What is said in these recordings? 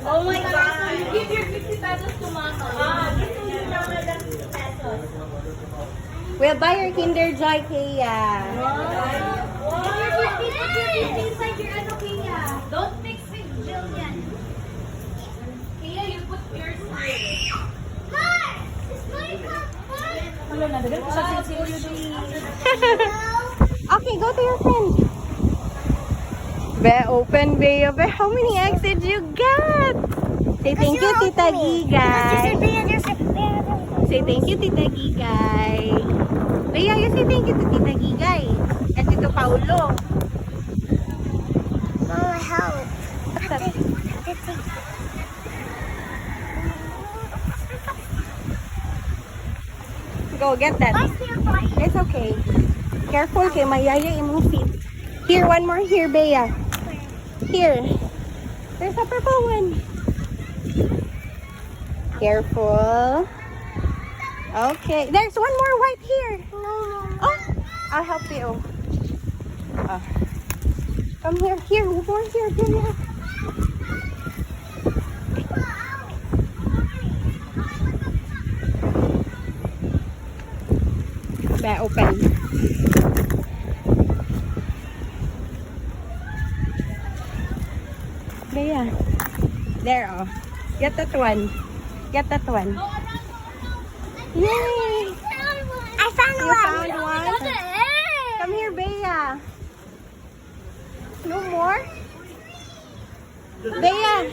Oh my God! You give your 50 pesos to Mama. Give to your Mama the 50 pesos. We'll buy your Kinder Joy, Kaya. Inside your ano, Kaya. Don't mix with Jillian. Kaya, you put yours here. Okay, go to your friend. Be, open, Be. How many eggs did you get? Say thank you, Tita Gigay. Say thank you, Tita Gigay. Bea, you say thank you to Tita Gigay. And Tito Paulo. Mama, help. What's up? Go, get that. It's okay. Careful kay mayaya imong feet. Here, one more here, Bea. Here. There's a purple one. Careful. Okay. There's one more white here. Oh, I'll help you. Oh. Come here. Here, more here. Here. Be, open. Bea. There, oh. Get that one. Get that one. Yay! I found You one. found one? Come here, Bea. No more? Bea.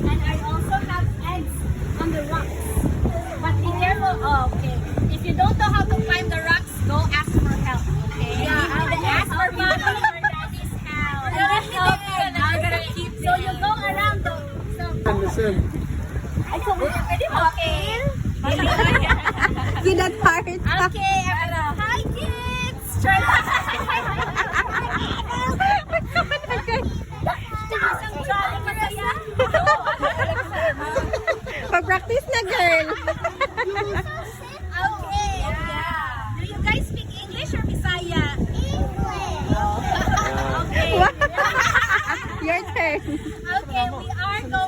And I also have eggs on the rocks. But be careful. Oh, okay. If you don't know how to climb the rocks, go ask for help. Okay? Yeah, I will ask for Mama or Daddy's house. I'm gonna help you and I'm gonna keep you. So you go around the... Okay. See that part? Okay, hi kids! Try Pag-practice na, girl. Okay, yeah. Do you guys speak English or Bisaya? Okay. Your turn. Okay, we are going